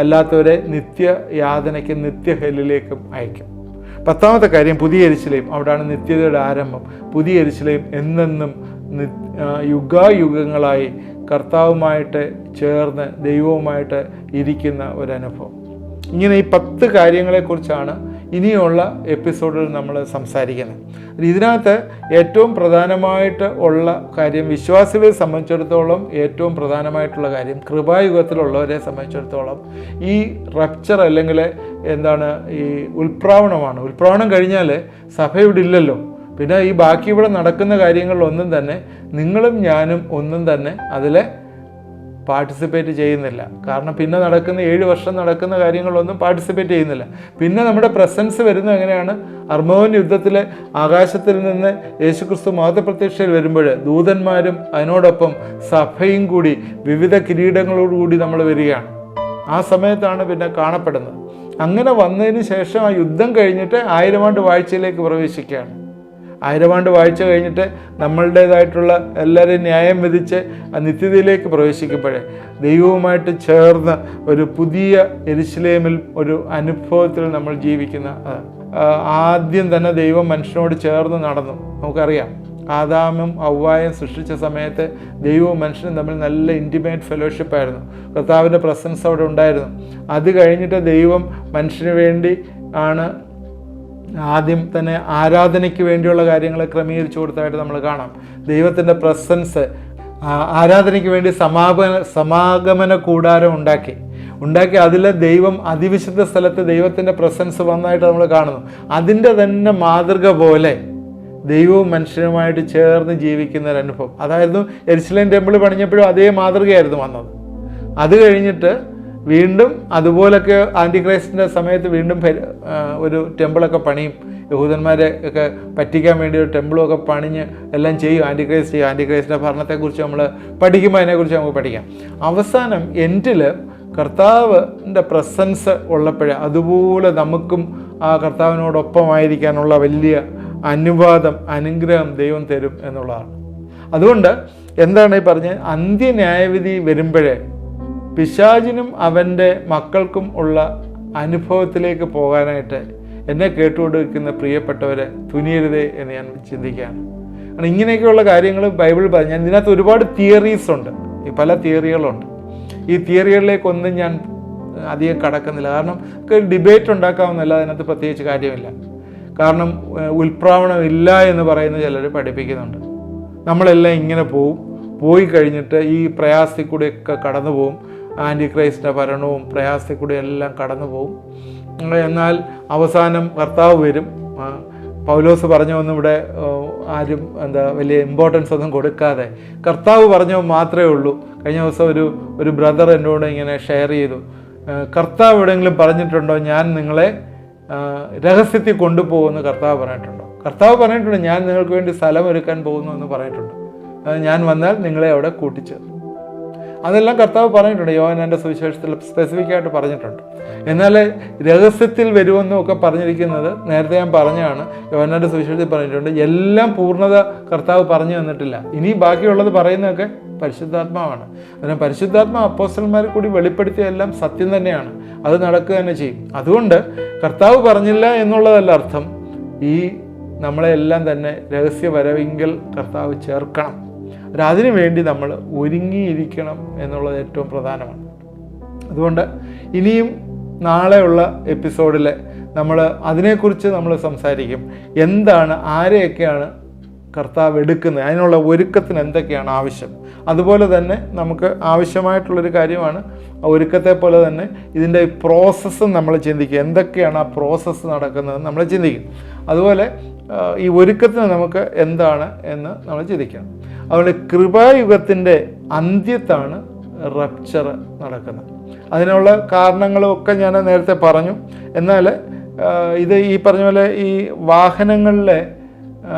അല്ലാത്തവരെ നിത്യയാതനയ്ക്കും നിത്യഹലിലേക്കും അയക്കും. 10-ാമത്തെ കാര്യം പുതിയ യെരൂശലേം. അവിടെയാണ് നിത്യതയുടെ ആരംഭം. പുതിയ യെരൂശലേം എന്നെന്നും യുഗായുഗങ്ങളായി കർത്താവുമായിട്ട് ചേർന്ന് ദൈവവുമായിട്ട് ഇരിക്കുന്ന ഒരനുഭവം. ഇങ്ങനെ ഈ 10 കാര്യങ്ങളെക്കുറിച്ചാണ് ഇനിയുള്ള എപ്പിസോഡിൽ നമ്മൾ സംസാരിക്കുന്നത്. ഇതിനകത്ത് ഏറ്റവും പ്രധാനമായിട്ട് ഉള്ള കാര്യം, വിശ്വാസികളെ സംബന്ധിച്ചിടത്തോളം ഏറ്റവും പ്രധാനമായിട്ടുള്ള കാര്യം, കൃപായുഗത്തിലുള്ളവരെ സംബന്ധിച്ചിടത്തോളം ഈ റപ്ചർ അല്ലെങ്കിൽ ഈ ഉൽപ്രാവണമാണ്. ഉൽപ്രാവണം കഴിഞ്ഞാൽ സഭ ഇവിടെ ഇല്ലല്ലോ. പിന്നെ ഈ ബാക്കി ഇവിടെ നടക്കുന്ന കാര്യങ്ങളിലൊന്നും തന്നെ നിങ്ങളും ഞാനും ഒന്നും തന്നെ അതിൽ പാർട്ടിസിപ്പേറ്റ് ചെയ്യുന്നില്ല. കാരണം പിന്നെ നടക്കുന്ന 7 വർഷം നടക്കുന്ന കാര്യങ്ങളൊന്നും പാർട്ടിസിപ്പേറ്റ് ചെയ്യുന്നില്ല. പിന്നെ നമ്മുടെ പ്രസൻസ് വരുന്നത് എങ്ങനെയാണ്? അർമ്മോൻ യുദ്ധത്തിൽ ആകാശത്തിൽ നിന്ന് യേശുക്രിസ്തു മഹത്വപ്രത്യക്ഷയിൽ വരുമ്പോൾ ദൂതന്മാരും അതിനോടൊപ്പം സഭയും കൂടി വിവിധ കിരീടങ്ങളോടുകൂടി നമ്മൾ വരികയാണ്. ആ സമയത്താണ് പിന്നെ കാണപ്പെടുന്നത്. അങ്ങനെ വന്നതിന് ശേഷം ആ യുദ്ധം കഴിഞ്ഞിട്ട് 1000 ആണ്ട് വാഴ്ചയിലേക്ക് പ്രവേശിക്കുകയാണ്. 1000 ആണ്ട് വാഴ്ച കഴിഞ്ഞിട്ട് നമ്മളുടേതായിട്ടുള്ള എല്ലാവരെയും ന്യായം വിധിച്ച് ആ നിത്യതയിലേക്ക് പ്രവേശിക്കുമ്പോഴേ ദൈവവുമായിട്ട് ചേർന്ന് ഒരു പുതിയ യെരുശലേമിൽ ഒരു അനുഭവത്തിൽ നമ്മൾ ജീവിക്കുന്ന, ആദ്യം തന്നെ ദൈവം മനുഷ്യനോട് ചേർന്ന് നടന്നു. നമുക്കറിയാം, ആദാമും ഹവ്വായും സൃഷ്ടിച്ച സമയത്ത് ദൈവവും മനുഷ്യനും തമ്മിൽ നല്ല ഇൻറ്റിമേറ്റ് ഫെലോഷിപ്പായിരുന്നു. കർത്താവിൻ്റെ പ്രസൻസ് അവിടെ ഉണ്ടായിരുന്നു. അത് കഴിഞ്ഞിട്ട് ദൈവം മനുഷ്യന് വേണ്ടി ആണ് ആദ്യം തന്നെ ആരാധനയ്ക്ക് വേണ്ടിയുള്ള കാര്യങ്ങൾ ക്രമീകരിച്ചു കൊടുത്തതായിട്ട് നമ്മൾ കാണാം. ദൈവത്തിൻ്റെ പ്രസൻസ് ആരാധനയ്ക്ക് വേണ്ടി സമാഗമന കൂടാരം ഉണ്ടാക്കി അതിൽ ദൈവം അതിവിശുദ്ധ സ്ഥലത്ത് ദൈവത്തിൻ്റെ പ്രസൻസ് വന്നതായിട്ട് നമ്മൾ കാണുന്നു. അതിൻ്റെ തന്നെ മാതൃക പോലെ ദൈവവും മനുഷ്യനുമായിട്ട് ചേർന്ന് ജീവിക്കുന്ന ഒരു അനുഭവം. അതായിരുന്നു യെരുശലേം ടെമ്പിൾ പണിഞ്ഞപ്പോഴും അതേ മാതൃകയായിരുന്നു വന്നത്. അത് കഴിഞ്ഞിട്ട് വീണ്ടും അതുപോലൊക്കെ ആൻറ്റിക്രൈസ്റ്റിൻ്റെ സമയത്ത് വീണ്ടും ഒരു ടെമ്പിളൊക്കെ പണിയും. യഹൂദന്മാരെ ഒക്കെ പറ്റിക്കാൻ വേണ്ടി ഒരു ടെമ്പിളൊക്കെ പണിഞ്ഞ് എല്ലാം ചെയ്യും. ആൻറ്റിക്രൈസ്റ്റിൻ്റെ ഭരണത്തെക്കുറിച്ച് നമ്മൾ പഠിക്കുമ്പോൾ അതിനെക്കുറിച്ച് നമുക്ക് പഠിക്കാം. അവസാനം എൻഡിൽ കർത്താവിൻ്റെ പ്രസൻസ് ഉള്ളപ്പോഴേ അതുപോലെ നമുക്കും ആ കർത്താവിനോടൊപ്പമായിരിക്കാനുള്ള വലിയ അനുഗ്രഹം ദൈവം തരും എന്നുള്ളതാണ്. അതുകൊണ്ട് എന്താണ് ഈ പറഞ്ഞത്? അന്ത്യന്യായവിധി വരുമ്പോഴേ പിശാചിനും അവൻ്റെ മക്കൾക്കും ഉള്ള അനുഭവത്തിലേക്ക് പോകാനായിട്ട് എന്നെ കേട്ടുകൊണ്ടിരിക്കുന്ന പ്രിയപ്പെട്ടവരെ തുനിയരുതേ എന്ന് ഞാൻ ചിന്തിക്കുകയാണ്. കാരണം ഇങ്ങനെയൊക്കെയുള്ള കാര്യങ്ങൾ ബൈബിൾ പറഞ്ഞു. ഞാൻ ഇതിനകത്ത് ഒരുപാട് തിയറീസ് ഉണ്ട്, പല തിയറികളുണ്ട്. ഈ തിയറികളിലേക്കൊന്നും ഞാൻ അധികം കടക്കുന്നില്ല. കാരണം ഡിബേറ്റ് ഉണ്ടാക്കാമെന്നല്ല, അതിനകത്ത് പ്രത്യേകിച്ച് കാര്യമില്ല. കാരണം ഉൽപ്രാവണം ഇല്ല എന്ന് പറയുന്ന ചിലർ പഠിപ്പിക്കുന്നുണ്ട്. നമ്മളെല്ലാം ഇങ്ങനെ പോയി കഴിഞ്ഞിട്ട് ഈ പ്രയാസത്തിൽ കൂടെയൊക്കെ കടന്നു പോകും. ആൻറ്റിക്രൈസ്റ്റിൻ്റെ ഭരണവും പ്രയാസത്തിൽ കൂടെ എല്ലാം കടന്നു പോകും. എന്നാൽ അവസാനം കർത്താവ് വരും. പൗലോസ് പറഞ്ഞൊന്നും ഇവിടെ ആരും വലിയ ഇമ്പോർട്ടൻസ് ഒന്നും കൊടുക്കാതെ കർത്താവ് പറഞ്ഞോ മാത്രമേ ഉള്ളൂ. കഴിഞ്ഞ ദിവസം ഒരു ബ്രദർ എന്നോട് ഇങ്ങനെ ഷെയർ ചെയ്തു, കർത്താവ് എവിടെയെങ്കിലും പറഞ്ഞിട്ടുണ്ടോ ഞാൻ നിങ്ങളെ രഹസ്യത്തിൽ കൊണ്ടുപോകുമെന്ന് കർത്താവ് പറഞ്ഞിട്ടുണ്ടോ? കർത്താവ് പറഞ്ഞിട്ടുണ്ട്, ഞാൻ നിങ്ങൾക്ക് വേണ്ടി സ്ഥലം ഒരുക്കാൻ പോകുന്നു എന്ന് പറഞ്ഞിട്ടുണ്ട്. ഞാൻ വന്നാൽ നിങ്ങളെ അവിടെ കൂട്ടിച്ചേർന്നു. അതെല്ലാം കർത്താവ് പറഞ്ഞിട്ടുണ്ട്. യോഹന്നാന്റെ സുവിശേഷത്തിൽ സ്പെസിഫിക് ആയിട്ട് പറഞ്ഞിട്ടുണ്ട്. എന്നാൽ രഹസ്യത്തിൽ വരുമെന്നും ഒക്കെ പറഞ്ഞിരിക്കുന്നത് നേരത്തെ ഞാൻ പറഞ്ഞാണ്. യോഹന്നാന്റെ സുവിശേഷത്തിൽ പറഞ്ഞിട്ടുണ്ട്. എല്ലാം പൂർണ്ണത കർത്താവ് പറഞ്ഞു തന്നിട്ടില്ല. ഇനി ബാക്കിയുള്ളത് പറയുന്നതൊക്കെ പരിശുദ്ധാത്മാവാണ്. അതിനാൽ പരിശുദ്ധാത്മാ അപ്പോസ്തലന്മാരെ കൂടി വെളിപ്പെടുത്തിയ എല്ലാം സത്യം തന്നെയാണ്. അത് നടക്കുക തന്നെ ചെയ്യും. അതുകൊണ്ട് കർത്താവ് പറഞ്ഞില്ല എന്നുള്ളതല്ല അർത്ഥം. ഈ നമ്മളെല്ലാം തന്നെ രഹസ്യ വരവെങ്കിൽ കർത്താവ് ചേർക്കണം. അതിനു വേണ്ടി നമ്മൾ ഒരുങ്ങിയിരിക്കണം എന്നുള്ളത് ഏറ്റവും പ്രധാനമാണ്. അതുകൊണ്ട് ഇനിയും നാളെയുള്ള എപ്പിസോഡിൽ നമ്മൾ അതിനെക്കുറിച്ച് നമ്മൾ സംസാരിക്കും. എന്താണ്, ആരെയൊക്കെയാണ് കർത്താവ് എടുക്കുന്നത്, അതിനുള്ള ഒരുക്കത്തിന് എന്തൊക്കെയാണ് ആവശ്യം. അതുപോലെ തന്നെ നമുക്ക് ആവശ്യമായിട്ടുള്ളൊരു കാര്യമാണ് ആ ഒരുക്കത്തെ പോലെ തന്നെ ഇതിൻ്റെ പ്രോസസ്സും നമ്മൾ ചിന്തിക്കുക. എന്തൊക്കെയാണ് ആ പ്രോസസ്സ് നടക്കുന്നത് നമ്മൾ ചിന്തിക്കും. അതുപോലെ ഈ ഒരുക്കത്തിന് നമുക്ക് എന്താണ് എന്ന് നമ്മൾ ചിന്തിക്കണം. അതുകൊണ്ട് കൃപായുഗത്തിൻ്റെ അന്ത്യത്താണ് റപ്ചർ നടക്കുന്നത്. അതിനുള്ള കാരണങ്ങളൊക്കെ ഞാൻ നേരത്തെ പറഞ്ഞു. എന്നാൽ ഇത് ഈ പറഞ്ഞ പോലെ ഈ വാഹനങ്ങളിലെ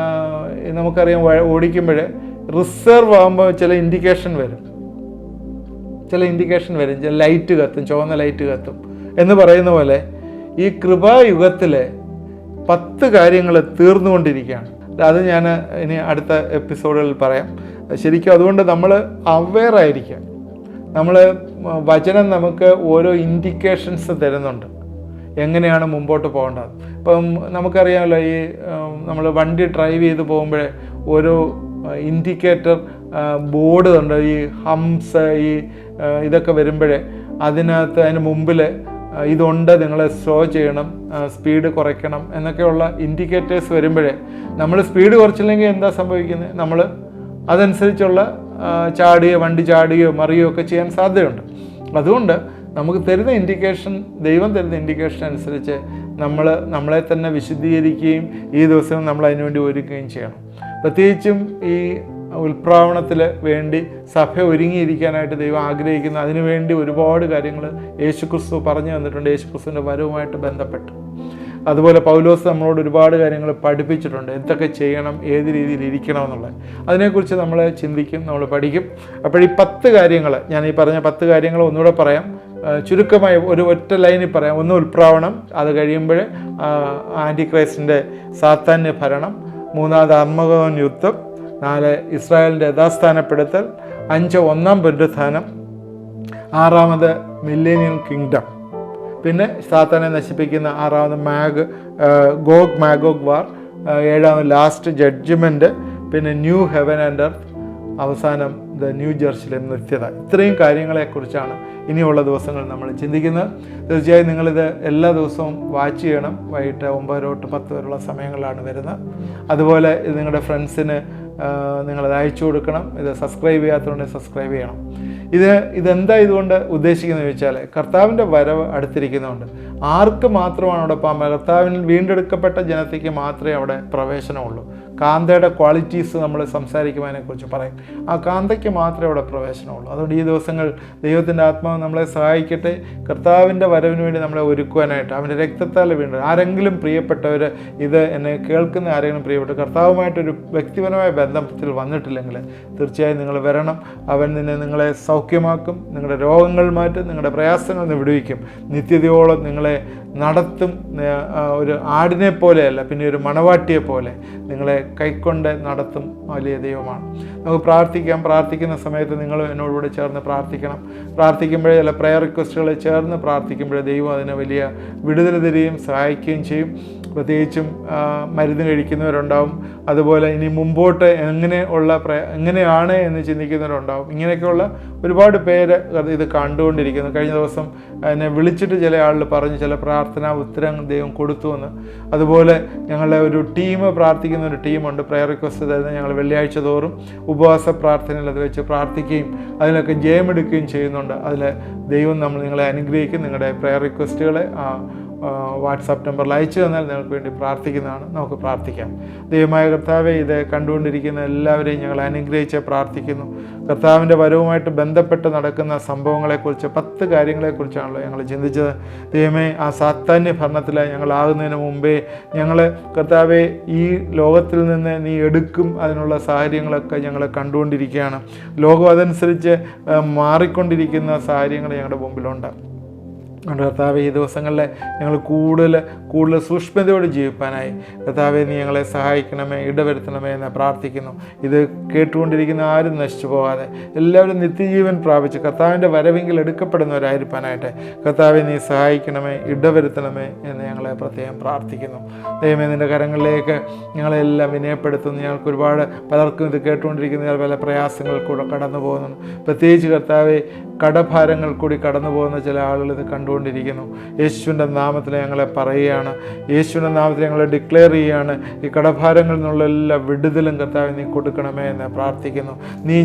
നമുക്കറിയാം ഓടിക്കുമ്പോൾ റിസർവ് ആകുമ്പോൾ ചില ഇൻഡിക്കേഷൻ വരും. ലൈറ്റ് കത്തും, ചുവന്ന ലൈറ്റ് കത്തും എന്ന് പറയുന്ന പോലെ ഈ കൃപായുഗത്തിലെ 10 കാര്യങ്ങൾ തീർന്നുകൊണ്ടിരിക്കുകയാണ്. അത് ഞാൻ ഇനി അടുത്ത എപ്പിസോഡുകളിൽ പറയാം. ശരിക്കും അതുകൊണ്ട് നമ്മൾ അവെയർ ആയിരിക്കുക. വചനം നമുക്ക് ഓരോ ഇൻഡിക്കേഷൻസ് തരുന്നുണ്ട്, എങ്ങനെയാണ് മുമ്പോട്ട് പോകേണ്ടത്. ഇപ്പം നമുക്കറിയാമല്ലോ, ഈ നമ്മൾ വണ്ടി ഡ്രൈവ് ചെയ്ത് പോകുമ്പോഴേ ഓരോ ഇൻഡിക്കേറ്റർ ബോർഡ് ഉണ്ട്. ഈ ഹംസ് ഇതൊക്കെ വരുമ്പോഴേ അതിന് മുമ്പിൽ ഇതുണ്ട്, നിങ്ങൾ സ്ലോ ചെയ്യണം, സ്പീഡ് കുറയ്ക്കണം എന്നൊക്കെയുള്ള ഇൻഡിക്കേറ്റേഴ്സ് വരുമ്പോഴേ നമ്മൾ സ്പീഡ് കുറച്ചില്ലെങ്കിൽ എന്താ സംഭവിക്കുന്നത്? നമ്മൾ അതനുസരിച്ചുള്ള വണ്ടി ചാടുകയോ മറിയോ ഒക്കെ ചെയ്യാൻ സാധ്യതയുണ്ട്. അതുകൊണ്ട് നമുക്ക് തരുന്ന ഇൻഡിക്കേഷൻ, ദൈവം തരുന്ന ഇൻഡിക്കേഷൻ അനുസരിച്ച് നമ്മളെ തന്നെ വിശുദ്ധീകരിക്കുകയും ഈ ദിവസം നമ്മൾ അതിനുവേണ്ടി ഒരുക്കുകയും ചെയ്യണം. പ്രത്യേകിച്ചും ഈ ഉൽപ്രാവണത്തിൽ വേണ്ടി സഭ ഒരുങ്ങിയിരിക്കാനായിട്ട് ദൈവം ആഗ്രഹിക്കുന്ന അതിനുവേണ്ടി ഒരുപാട് കാര്യങ്ങൾ യേശുക്രിസ്തു പറഞ്ഞു തന്നിട്ടുണ്ട്, യേശുക്രിസ്തുവിൻ്റെ വരവുമായിട്ട് ബന്ധപ്പെട്ട്. അതുപോലെ പൗലോസ് നമ്മളോട് ഒരുപാട് കാര്യങ്ങൾ പഠിപ്പിച്ചിട്ടുണ്ട്, എന്തൊക്കെ ചെയ്യണം, ഏത് രീതിയിൽ ഇരിക്കണം എന്നുള്ളത്. അതിനെക്കുറിച്ച് നമ്മൾ ചിന്തിക്കും, നമ്മൾ പഠിക്കും. അപ്പോൾ ഈ 10 കാര്യങ്ങൾ, ഞാൻ ഈ പറഞ്ഞ 10 കാര്യങ്ങൾ ഒന്നുകൂടെ പറയാം, ചുരുക്കമായി ഒറ്റ ലൈനിൽ പറയാം. ഒന്ന് ഉൽപ്രാവണം, അത് കഴിയുമ്പോൾ ആൻറ്റിക്രൈസ്റ്റിൻ്റെ സാത്താന്യ ഭരണം, 3 അർമ്മഗദോൻ യുദ്ധം, 4 ഇസ്രായേലിൻ്റെ യഥാസ്ഥാനപ്പെടുത്തൽ, 5 ഒന്നാം പുനരുത്ഥാനം, 6 മില്ലേനിയൽ കിങ്ഡം, പിന്നെ സാത്താനെ നശിപ്പിക്കുന്ന 6 ഗോഗ് മാഗോഗ് വാർ, 7 ലാസ്റ്റ് ജഡ്ജ്മെൻറ്റ്, പിന്നെ ന്യൂ ഹെവൻ ആൻഡ് എർത്ത്, അവസാനം ദ ന്യൂ ജെറുസലേം നിത്യത. ഇത്രയും കാര്യങ്ങളെക്കുറിച്ചാണ് ഇനിയുള്ള ദിവസങ്ങൾ നമ്മൾ ചിന്തിക്കുന്നത്. തീർച്ചയായും നിങ്ങളിത് എല്ലാ ദിവസവും വാച്ച് ചെയ്യണം. വൈകിട്ട് 9 തൊട്ട് 10 വരെയുള്ള സമയങ്ങളിലാണ് വരുന്നത്. അതുപോലെ ഇത് നിങ്ങളുടെ ഫ്രണ്ട്സിന് നിങ്ങളത് അയച്ചു കൊടുക്കണം. ഇത് സബ്സ്ക്രൈബ് ചെയ്യാത്തതുകൊണ്ട് സബ്സ്ക്രൈബ് ചെയ്യണം. ഇതെന്താ ഇതുകൊണ്ട് ഉദ്ദേശിക്കുന്നത് ചോദിച്ചാൽ, കർത്താവിൻ്റെ വരവ് അടുത്തിരിക്കുന്നതുകൊണ്ട് ആർക്ക് മാത്രമാണ് അവിടെ പോകാൻ? കർത്താവിൽ വീണ്ടെടുക്കപ്പെട്ട ജനതയ്ക്ക് മാത്രമേ അവിടെ പ്രവേശനമുള്ളൂ. കാന്തയുടെ ക്വാളിറ്റീസ് നമ്മൾ സംസാരിക്കുമ്പോൾ അതിനെക്കുറിച്ച് പറയും. ആ കാന്തയ്ക്ക് മാത്രമേ അവിടെ പ്രവേശനമുള്ളൂ. അതുകൊണ്ട് ഈ ദിവസങ്ങൾ ദൈവത്തിൻ്റെ ആത്മാവ് നമ്മളെ സഹായിക്കട്ടെ, കർത്താവിൻ്റെ വരവിന് വേണ്ടി നമ്മളെ ഒരുക്കുവാനായിട്ട്. അവൻ്റെ രക്തത്താൽ വീണ്ടും ആരെങ്കിലും പ്രിയപ്പെട്ടവർ, ഇത് എന്നെ കേൾക്കുന്ന ആരെങ്കിലും പ്രിയപ്പെട്ട കർത്താവുമായിട്ടൊരു വ്യക്തിപരമായ ബന്ധത്തിൽ വന്നിട്ടില്ലെങ്കിൽ തീർച്ചയായും നിങ്ങൾ വരണം. അവൻ നിങ്ങളെ സൗഖ്യമാക്കും, നിങ്ങളുടെ രോഗങ്ങൾ മാറ്റും, നിങ്ങളുടെ പ്രയാസങ്ങൾ നിന്ന് വിടുവിക്കും, നിത്യതയോളം നിങ്ങളെ നടത്തും. ഒരു ആടിനെ പോലെയല്ല, പിന്നെ ഒരു മണവാട്ടിയെ പോലെ നിങ്ങളെ കൈക്കൊണ്ട് നടത്തും വലിയ ദൈവമാണ്. നമുക്ക് പ്രാർത്ഥിക്കാം. പ്രാർത്ഥിക്കുന്ന സമയത്ത് നിങ്ങൾ എന്നോടുകൂടെ ചേർന്ന് പ്രാർത്ഥിക്കണം. പ്രാർത്ഥിക്കുമ്പോഴേ ചില പ്രയർ റിക്വസ്റ്റുകൾ ചേർന്ന് പ്രാർത്ഥിക്കുമ്പോഴേ ദൈവം അതിനെ വലിയ വിടുതൽ തരികയും സഹായിക്കുകയും ചെയ്യും. പ്രത്യേകിച്ചും മരുന്ന് കഴിക്കുന്നവരുണ്ടാവും, അതുപോലെ ഇനി മുമ്പോട്ട് എങ്ങനെയാണ് എന്ന് ചിന്തിക്കുന്നവരുണ്ടാവും. ഇങ്ങനെയൊക്കെയുള്ള ഒരുപാട് പേര് ഇത് കണ്ടുകൊണ്ടിരിക്കുന്നു. കഴിഞ്ഞ ദിവസം എന്നെ വിളിച്ചിട്ട് ചില ആളുകൾ പറഞ്ഞു ചില പ്രാർത്ഥനാ ഉത്തരം ദൈവം കൊടുത്തുവെന്ന്. അതുപോലെ ഞങ്ങളുടെ ഒരു ടീം, പ്രാർത്ഥിക്കുന്ന ഒരു ടീമുണ്ട്, പ്രയർ റിക്വസ്റ്റ് തരുന്നത്. ഞങ്ങൾ വെള്ളിയാഴ്ച തോറും ഉപവാസ പ്രാർത്ഥനയിൽ അത് വെച്ച് പ്രാർത്ഥിക്കുകയും അതിലൊക്കെ ജയമെടുക്കുകയും ചെയ്യുന്നുണ്ട്. അതിൽ ദൈവം നിങ്ങളെ അനുഗ്രഹിക്കും. നിങ്ങളുടെ പ്രയർ റിക്വസ്റ്റുകളെ വാട്സാപ്പ് നമ്പറിൽ അയച്ചു തന്നാൽ നിങ്ങൾക്ക് വേണ്ടി പ്രാർത്ഥിക്കുന്നതാണ്. നമുക്ക് പ്രാർത്ഥിക്കാം. ദൈവമായ കർത്താവെ, ഇത് കണ്ടുകൊണ്ടിരിക്കുന്ന എല്ലാവരെയും ഞങ്ങൾ അനുഗ്രഹിച്ച് പ്രാർത്ഥിക്കുന്നു. കർത്താവിൻ്റെ വരവുമായിട്ട് ബന്ധപ്പെട്ട് നടക്കുന്ന സംഭവങ്ങളെക്കുറിച്ച് 10 കാര്യങ്ങളെക്കുറിച്ചാണല്ലോ ഞങ്ങൾ ചിന്തിച്ചത്. ദൈവമേ, ആ സാത്താന്യ ഭരണത്തിൽ ഞങ്ങളാകുന്നതിന് മുമ്പേ കർത്താവെ, ഈ ലോകത്തിൽ നിന്ന് നീ എടുക്കും, അതിനുള്ള സാഹചര്യങ്ങളൊക്കെ ഞങ്ങൾ കണ്ടുകൊണ്ടിരിക്കുകയാണ്. ലോകം അതനുസരിച്ച് മാറിക്കൊണ്ടിരിക്കുന്ന സാഹചര്യങ്ങൾ ഞങ്ങളുടെ മുമ്പിലുണ്ട്. അതുകൊണ്ട് കർത്താവെ, ഈ ദിവസങ്ങളിൽ ഞങ്ങൾ കൂടുതൽ സൂക്ഷ്മതയോടെ ജീവിപ്പാനായി കർത്താവെ നീ ഞങ്ങളെ സഹായിക്കണമേ, ഇടവരുത്തണമേ എന്ന് പ്രാർത്ഥിക്കുന്നു. ഇത് കേട്ടുകൊണ്ടിരിക്കുന്ന ആരും നശിച്ചു പോകാതെ എല്ലാവരും നിത്യജീവൻ പ്രാപിച്ച് കർത്താവിൻ്റെ വരവെങ്കിൽ എടുക്കപ്പെടുന്നവരായിരിക്കാനായിട്ട് കർത്താവെ നീ സഹായിക്കണമേ, ഇടവരുത്തണമേ എന്ന് ഞങ്ങളെ പ്രത്യേകം പ്രാർത്ഥിക്കുന്നു. ദൈവമേ, നിൻ്റെ കരങ്ങളിലേക്ക് ഞങ്ങളെല്ലാം വിനയപ്പെടുത്തുന്നു. ഞങ്ങൾക്ക് ഒരുപാട് പലർക്കും ഇത് കേട്ടുകൊണ്ടിരിക്കുന്ന പല പ്രയാസങ്ങൾ കൂടെ കടന്നു പോകുന്നു. പ്രത്യേകിച്ച് കർത്താവെ, കടഭാരങ്ങൾ കൂടി കടന്നു പോകുന്ന ചില ആളുകൾ ഇത് കണ്ടുകൊണ്ടിരിക്കുന്നു. യേശുവിൻ്റെ നാമത്തിൽ ഞങ്ങളെ പറയുകയാണ്, യേശുവിൻ്റെ നാമത്തിൽ ഞങ്ങളെ ഡിക്ലെയർ ചെയ്യുകയാണ്, ഈ കടഭാരങ്ങളിൽ നിന്നുള്ള എല്ലാ വിടുതലും കർത്താവെ നീ കൊടുക്കണമേ എന്ന് പ്രാർത്ഥിക്കുന്നു. നീ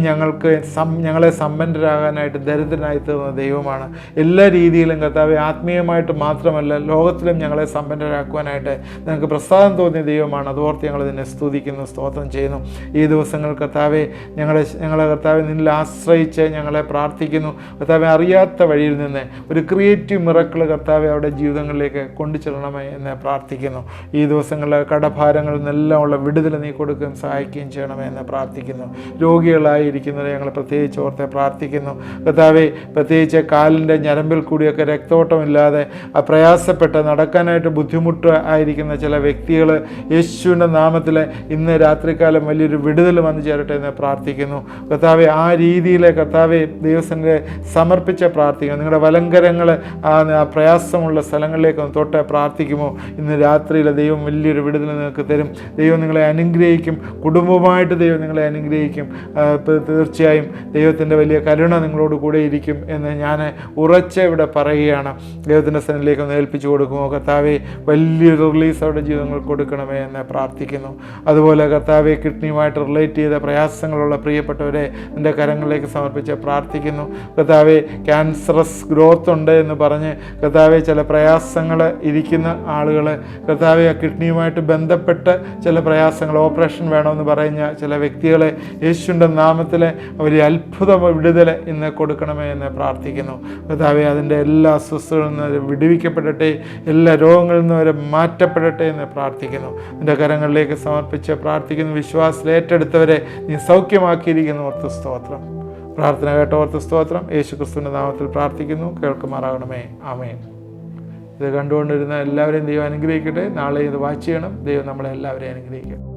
ഞങ്ങളെ സമ്പന്നരാകാനായിട്ട് ദരിദ്രനായി തീർന്ന ദൈവമാണ്. എല്ലാ രീതിയിലും കർത്താവെ, ആത്മീയമായിട്ട് മാത്രമല്ല ലോകത്തിലും ഞങ്ങളെ സമ്പന്നരാക്കുവാനായിട്ട് ഞങ്ങൾക്ക് പ്രസാദം തോന്നിയ ദൈവമാണ്. അതോർത്ത് ഞങ്ങൾ നിന്നെ സ്തുതിക്കുന്നു, സ്തോത്രം ചെയ്യുന്നു. ഈ ദിവസങ്ങൾ കർത്താവെ, ഞങ്ങളെ കർത്താവെ നിന്നിൽ ആശ്രയിച്ച് ഞങ്ങളെ പ്രാർത്ഥിക്കുന്നു. കർത്താവെ, അറിയാത്ത വഴിയിൽ നിന്ന് ഒരു ക്രിയേറ്റീവ് മിറക്കിൾ കർത്താവെ അവരുടെ ജീവിതങ്ങളിലേക്ക് കൊണ്ടുചെല്ലണമേ എന്ന് പ്രാർത്ഥിക്കുന്നു. ഈ ദിവസങ്ങളിലെ കടഭാരങ്ങളിൽ നിന്നെല്ലാം ഉള്ള വിടുതൽ നീ കൊടുക്കുകയും സഹായിക്കുകയും ചെയ്യണമേ എന്ന് പ്രാർത്ഥിക്കുന്നു. രോഗികളായിരിക്കുന്നവരെ ഞങ്ങൾ പ്രത്യേകിച്ച് ഓർത്ത് പ്രാർത്ഥിക്കുന്നു. കർത്താവെ, പ്രത്യേകിച്ച് കാലിൻ്റെ ഞരമ്പിൽ കൂടിയൊക്കെ രക്തോട്ടമില്ലാതെ പ്രയാസപ്പെട്ട് നടക്കാനായിട്ട് ബുദ്ധിമുട്ട് ആയിരിക്കുന്ന ചില വ്യക്തികൾ യേശുവിൻ്റെ നാമത്തിൽ ഇന്ന് രാത്രികാലം വലിയൊരു വിടുതൽ വന്നു ചേരട്ടെ എന്ന് പ്രാർത്ഥിക്കുന്നു. കർത്താവെ, ആ രീതിയിലെ കർത്താവെ ദൈവസന്നിധിയിൽ സമർപ്പിച്ച പ്രാർത്ഥിക്കുന്നു. നിങ്ങളുടെ വലങ്കരങ്ങൾ ആ പ്രയാസമുള്ള സ്ഥലങ്ങളിലേക്ക് തൊട്ട് പ്രാർത്ഥിക്കുമോ? ഇന്ന് രാത്രിയിൽ ദൈവം വലിയൊരു വിടുതൽ നിങ്ങൾക്ക് തരും. ദൈവം നിങ്ങളെ അനുഗ്രഹിക്കും. കുടുംബമായിട്ട് ദൈവം നിങ്ങളെ അനുഗ്രഹിക്കും. തീർച്ചയായും ദൈവത്തിൻ്റെ വലിയ കരുണ നിങ്ങളോട് കൂടെ ഇരിക്കും എന്ന് ഞാൻ ഉറച്ച് ഇവിടെ പറയുകയാണ്. ദൈവത്തിൻ്റെ സ്ഥലത്തിലേക്ക് ഒന്ന് ഏൽപ്പിച്ചു കൊടുക്കുമോ? കർത്താവെ, വലിയൊരു റിലീസ് അവരുടെ ജീവിതങ്ങൾ കൊടുക്കണമേ എന്ന് പ്രാർത്ഥിക്കുന്നു. അതുപോലെ കർത്താവെ, കിഡ്നിയുമായിട്ട് റിലേറ്റ് ചെയ്ത പ്രയാസങ്ങളുള്ള പ്രിയപ്പെട്ടവരെ നിൻ്റെ കരങ്ങളിലേക്ക് സമർപ്പിച്ച് പ്രാർത്ഥിക്കുന്നു. കർത്താവെ, ക്യാൻസറസ് ഗ്രോത്ത് ഉണ്ട് എന്ന് പറഞ്ഞ് പറഞ്ഞ് കർത്താവെ ചില പ്രയാസങ്ങൾ ഇരിക്കുന്ന ആളുകൾ, കർത്താവെ കിഡ്നിയുമായിട്ട് ബന്ധപ്പെട്ട് ചില പ്രയാസങ്ങൾ, ഓപ്പറേഷൻ വേണമെന്ന് പറയുന്ന ചില വ്യക്തികളെ യേശുവിൻ്റെ നാമത്തിൽ വലിയ അത്ഭുത വിടുതൽ ഇന്ന് കൊടുക്കണമേ എന്ന് പ്രാർത്ഥിക്കുന്നു. കർത്താവെ അതിൻ്റെ എല്ലാ അസ്വസ്ഥതകളിൽ നിന്ന് വിടുവിക്കപ്പെടട്ടെ, എല്ലാ രോഗങ്ങളിൽ നിന്ന് വരെ മാറ്റപ്പെടട്ടെ എന്ന് പ്രാർത്ഥിക്കുന്നു. നിൻ്റെ കരങ്ങളിലേക്ക് സമർപ്പിച്ച് പ്രാർത്ഥിക്കുന്നു. വിശ്വാസത്തിൽ ഏറ്റെടുത്തവരെ നീ സൗഖ്യമാക്കിയിരിക്കുന്നു. ഓർത്ത് സ്തോത്രം. പ്രാർത്ഥന കേട്ട ഓർത്ത് സ്തോത്രം. യേശു ക്രിസ്തുവിൻ്റെ നാമത്തിൽ പ്രാർത്ഥിക്കുന്നു. കേൾക്കുമാറാകണമേ. ആമേൻ. ഇത് കണ്ടുകൊണ്ടിരുന്ന എല്ലാവരെയും ദൈവം അനുഗ്രഹിക്കട്ടെ. നാളെ ഇത് വാച്ച് ചെയ്യണം. ദൈവം നമ്മളെ എല്ലാവരെയും അനുഗ്രഹിക്കട്ടെ.